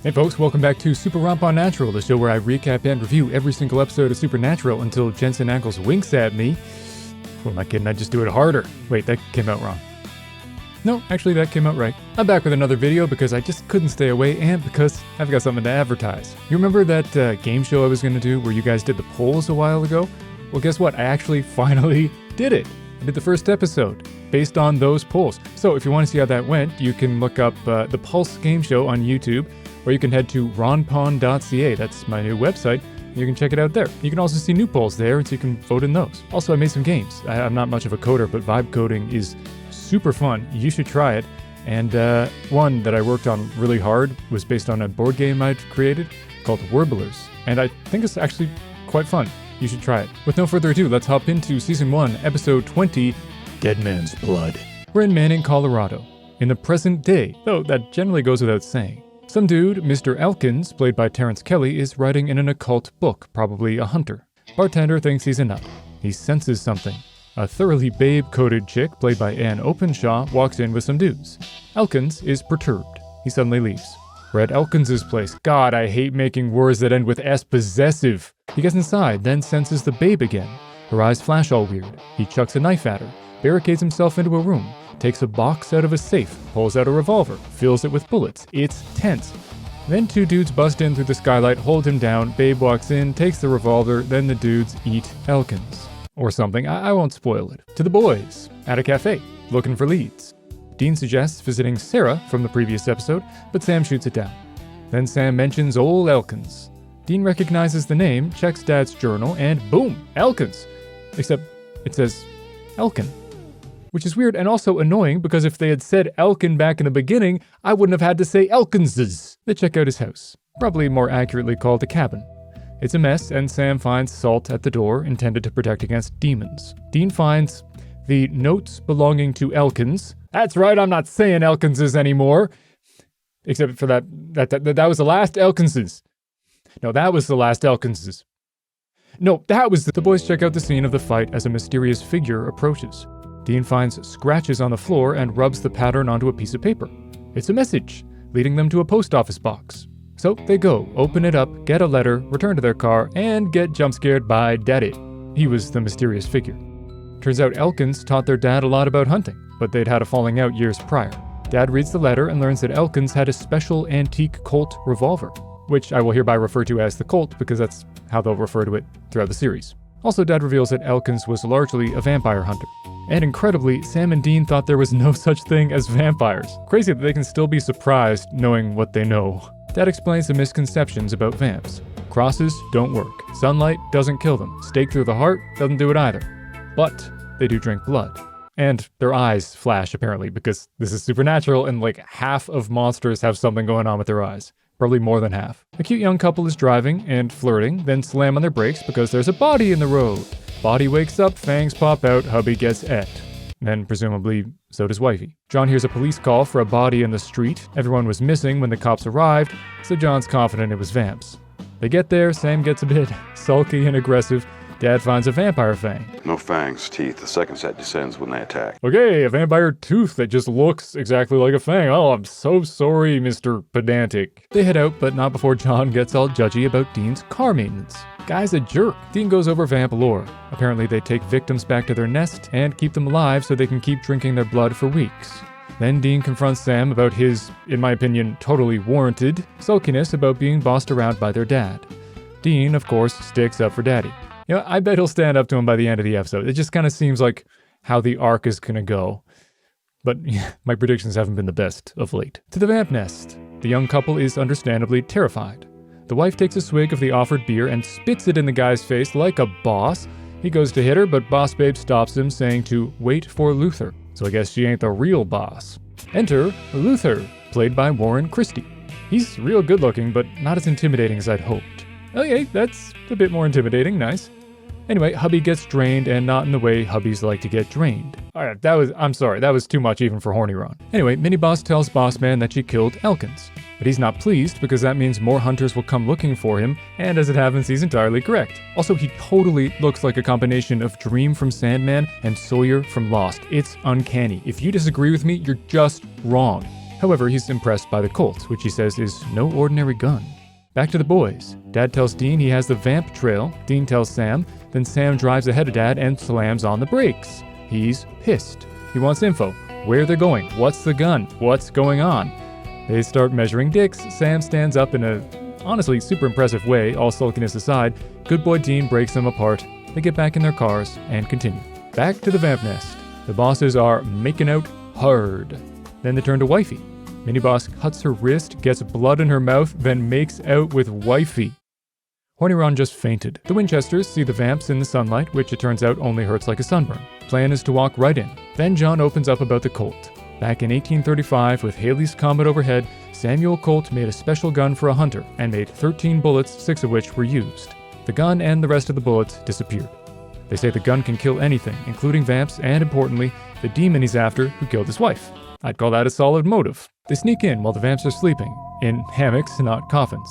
Hey folks, welcome back to SupeRonpoNatural, the show where I recap and review every single episode of Supernatural until Jensen Ackles winks at me. Who am I kidding? I just do it harder. Wait, that came out wrong. No, actually that came out right. I'm back with another video because I just couldn't stay away and because I've got something to advertise. You remember that game show I was going to do where you guys did the polls a while ago? Well, guess what? I actually finally did it. I did the first episode based on those polls. So if you want to see how that went, you can look up the Pulse game show on YouTube, or you can head to ronpon.ca. That's my new website. You can check it out there. You can also see new polls there, and so you can vote in those. Also, I made some games. I'm not much of a coder, but vibe coding is super fun. You should try it. And one that I worked on really hard was based on a board game I'd created called Werblers. And I think it's actually quite fun. You should try it. With no further ado, let's hop into Season 1, Episode 20, Dead Man's Blood. We're in Manning, Colorado, in the present day, though that generally goes without saying. Some dude, Mr. Elkins, played by Terrence Kelly, is writing in an occult book, probably a hunter. Bartender thinks he's a nut. He senses something. A thoroughly babe-coated chick, played by Ann Openshaw, walks in with some dudes. Elkins is perturbed. He suddenly leaves. We're at Elkins's place. God, I hate making words that end with S. Possessive. He gets inside, then senses the babe again. Her eyes flash all weird. He chucks a knife at her, barricades himself into a room, takes a box out of a safe, pulls out a revolver, fills it with bullets. It's tense. Then two dudes bust in through the skylight, hold him down, babe walks in, takes the revolver, then the dudes eat Elkins. Or something, I won't spoil it. To the boys, at a cafe, looking for leads. Dean suggests visiting Sarah from the previous episode, but Sam shoots it down. Then Sam mentions old Elkins. Dean recognizes the name, checks Dad's journal, and boom, Elkins! Except it says Elkin. Which is weird and also annoying because if they had said Elkin back in the beginning, I wouldn't have had to say Elkins's. They check out his house, probably more accurately called a cabin. It's a mess, and Sam finds salt at the door intended to protect against demons. Dean finds the notes belonging to Elkins. That's right, I'm not saying Elkins's anymore. Except for that was the last Elkins's. No, that was the last Elkins's. No, that was the boys check out the scene of the fight as a mysterious figure approaches. Dean finds scratches on the floor and rubs the pattern onto a piece of paper. It's a message, leading them to a post office box. So they go, open it up, get a letter, return to their car, and get jump scared by Daddy. He was the mysterious figure. Turns out Elkins taught their dad a lot about hunting, but they'd had a falling out years prior. Dad reads the letter and learns that Elkins had a special antique Colt revolver, which I will hereby refer to as the Colt because that's how they'll refer to it throughout the series. Also, Dad reveals that Elkins was largely a vampire hunter. And incredibly, Sam and Dean thought there was no such thing as vampires. Crazy that they can still be surprised knowing what they know. Dad explains the misconceptions about vamps. Crosses don't work. Sunlight doesn't kill them. Stake through the heart doesn't do it either. But they do drink blood. And their eyes flash, apparently, because this is supernatural and like half of monsters have something going on with their eyes. Probably more than half. A cute young couple is driving and flirting, then slam on their brakes because there's a body in the road. Body wakes up, fangs pop out, hubby gets et. Then, presumably, so does wifey. John hears a police call for a body in the street. Everyone was missing when the cops arrived, so John's confident it was vamps. They get there, Sam gets a bit sulky and aggressive. Dad finds a vampire fang. No fangs, teeth. The second set descends when they attack. Okay, a vampire tooth that just looks exactly like a fang. Oh, I'm so sorry, Mr. Pedantic. They head out, but not before John gets all judgy about Dean's car maintenance. Guy's a jerk. Dean goes over vamp lore. Apparently they take victims back to their nest and keep them alive so they can keep drinking their blood for weeks. Then Dean confronts Sam about his, in my opinion, totally warranted sulkiness about being bossed around by their dad. Dean, of course, sticks up for Daddy. You know, I bet he'll stand up to him by the end of the episode. It just kind of seems like how the arc is gonna go. But my predictions haven't been the best of late. To the vamp nest. The young couple is understandably terrified. The wife takes a swig of the offered beer and spits it in the guy's face like a boss. He goes to hit her, but Boss Babe stops him, saying to wait for Luther. So I guess she ain't the real boss. Enter Luther, played by Warren Christie. He's real good looking, but not as intimidating as I'd hoped. Okay, that's a bit more intimidating, nice. Anyway, hubby gets drained, and not in the way hubbies like to get drained. Alright, I'm sorry, that was too much even for Horny Ron. Anyway, Mini-Boss tells Boss Man that she killed Elkins. But he's not pleased because that means more hunters will come looking for him, and as it happens, he's entirely correct. Also, he totally looks like a combination of Dream from Sandman and Sawyer from Lost. It's uncanny. If you disagree with me, you're just wrong. However, he's impressed by the Colt, which he says is no ordinary gun. Back to the boys. Dad tells Dean he has the vamp trail. Dean tells Sam. Then Sam drives ahead of Dad and slams on the brakes. He's pissed. He wants info. Where they're going. What's the gun? What's going on? They start measuring dicks. Sam stands up in a, honestly, super impressive way, all sulkiness aside. Good boy Dean breaks them apart. They get back in their cars and continue. Back to the vamp nest. The bosses are making out hard. Then they turn to Wifey. Mini-boss cuts her wrist, gets blood in her mouth, then makes out with Wifey. Horny Ron just fainted. The Winchesters see the vamps in the sunlight, which it turns out only hurts like a sunburn. Plan is to walk right in. Then John opens up about the Colt. Back in 1835, with Haley's Comet overhead, Samuel Colt made a special gun for a hunter and made 13 bullets, 6 of which were used. The gun and the rest of the bullets disappeared. They say the gun can kill anything, including vamps and, importantly, the demon he's after who killed his wife. I'd call that a solid motive. They sneak in while the vamps are sleeping, in hammocks, not coffins.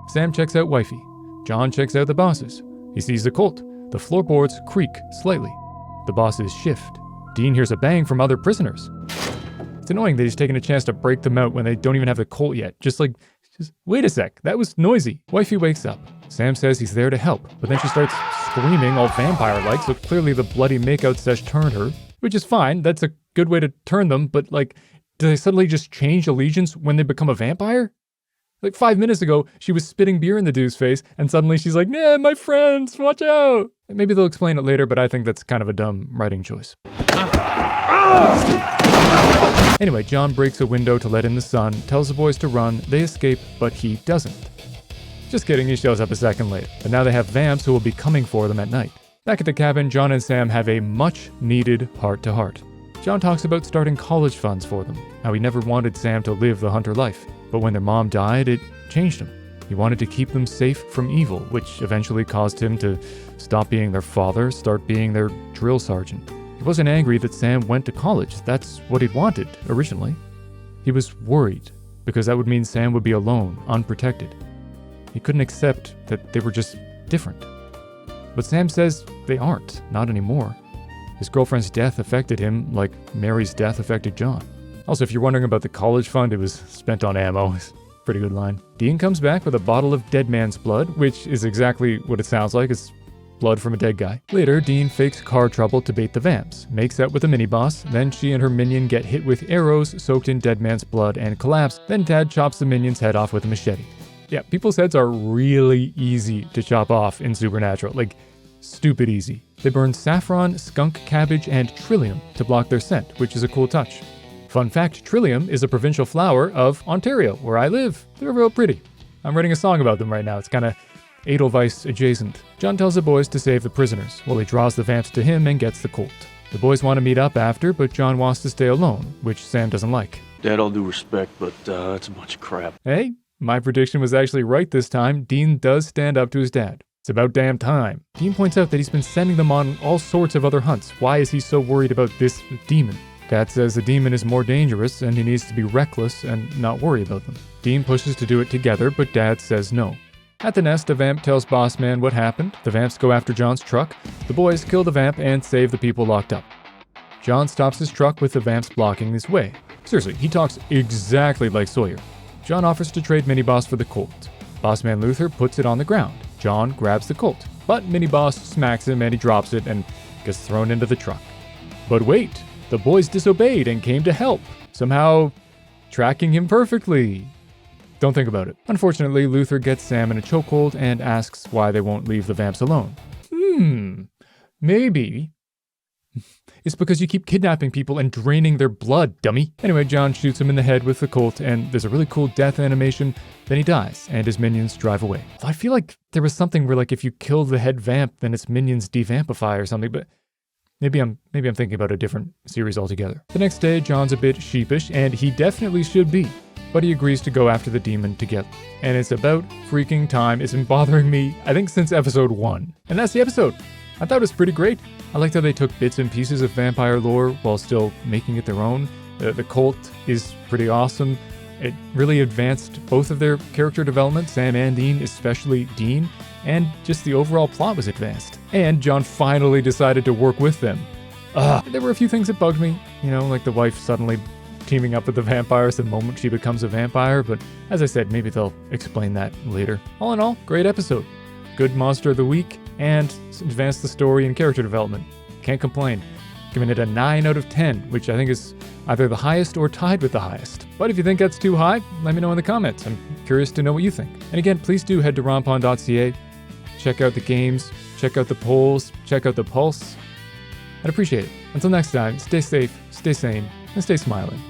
Sam checks out Wifey. John checks out the bosses. He sees the Colt. The floorboards creak slightly. The bosses shift. Dean hears a bang from other prisoners. It's annoying that he's taking a chance to break them out when they don't even have the Colt yet. Just wait a sec, that was noisy. Wifey wakes up. Sam says he's there to help, but then she starts screaming all vampire-like, so clearly the bloody makeout sesh turned her, which is fine. That's a good way to turn them, but do they suddenly just change allegiance when they become a vampire? 5 minutes ago, she was spitting beer in the dude's face, and suddenly she's like, nah, my friends, watch out. Maybe they'll explain it later, but I think that's kind of a dumb writing choice. Anyway, John breaks a window to let in the sun, tells the boys to run, they escape, but he doesn't. Just kidding, he shows up a second later. But now they have vamps who will be coming for them at night. Back at the cabin, John and Sam have a much-needed heart-to-heart. John talks about starting college funds for them, how he never wanted Sam to live the hunter life. But when their mom died, it changed him. He wanted to keep them safe from evil, which eventually caused him to stop being their father, start being their drill sergeant. He wasn't angry that Sam went to college. That's what he'd wanted, originally. He was worried, because that would mean Sam would be alone, unprotected. He couldn't accept that they were just different. But Sam says they aren't, not anymore. His girlfriend's death affected him like Mary's death affected John. Also, if you're wondering about the college fund, it was spent on ammo. Pretty good line. Dean comes back with a bottle of dead man's blood, which is exactly what it sounds like. It's blood from a dead guy. Later, Dean fakes car trouble to bait the vamps, makes out with the mini-boss, then she and her minion get hit with arrows soaked in dead man's blood and collapse, then Dad chops the minion's head off with a machete. Yeah, people's heads are really easy to chop off in SupeRnatural, stupid easy. They burn saffron, skunk cabbage, and trillium to block their scent, which is a cool touch. Fun fact, trillium is a provincial flower of Ontario, where I live. They're real pretty. I'm writing a song about them right now. It's kind of Edelweiss adjacent. John tells the boys to save the prisoners, while he draws the vamps to him and gets the Colt. The boys want to meet up after, but John wants to stay alone, which Sam doesn't like. Dad, all due respect, but that's a bunch of crap. Hey, my prediction was actually right this time. Dean does stand up to his dad. It's about damn time. Dean points out that he's been sending them on all sorts of other hunts. Why is he so worried about this demon? Dad says the demon is more dangerous and he needs to be reckless and not worry about them. Dean pushes to do it together, but Dad says no. At the nest, a vamp tells Boss Man what happened. The vamps go after John's truck. The boys kill the vamp and save the people locked up. John stops his truck with the vamps blocking his way. Seriously, he talks exactly like Sawyer. John offers to trade Mini-Boss for the Colt. Boss Man Luther puts it on the ground. John grabs the Colt, but Mini-Boss smacks him and he drops it and gets thrown into the truck. But wait, the boys disobeyed and came to help, somehow tracking him perfectly. Don't think about it. Unfortunately, Luther gets Sam in a chokehold and asks why they won't leave the vamps alone. Maybe it's because you keep kidnapping people and draining their blood, dummy. Anyway, John shoots him in the head with the Colt, and there's a really cool death animation. Then he dies, and his minions drive away. I feel like there was something where, if you kill the head vamp, then its minions devampify or something, but maybe I'm thinking about a different series altogether. The next day, John's a bit sheepish, and he definitely should be, but he agrees to go after the demon together. And it's about freaking time. It's been bothering me, I think, since episode 1. And that's the episode. I thought it was pretty great. I liked how they took bits and pieces of vampire lore while still making it their own. The Colt is pretty awesome. It really advanced both of their character development, Sam and Dean, especially Dean, and just the overall plot was advanced. And John finally decided to work with them. There were a few things that bugged me, like the wife suddenly teaming up with the vampires the moment she becomes a vampire, but as I said, maybe they'll explain that later. All in all, great episode. Good monster of the week, and advanced the story and character development. Can't complain. Giving it a 9 out of 10, which I think is either the highest or tied with the highest. But if you think that's too high, let me know in the comments. I'm curious to know what you think. And again, please do head to ronpon.ca. Check out the games, check out the polls, check out the pulse. I'd appreciate it. Until next time, stay safe, stay sane, and stay smiling.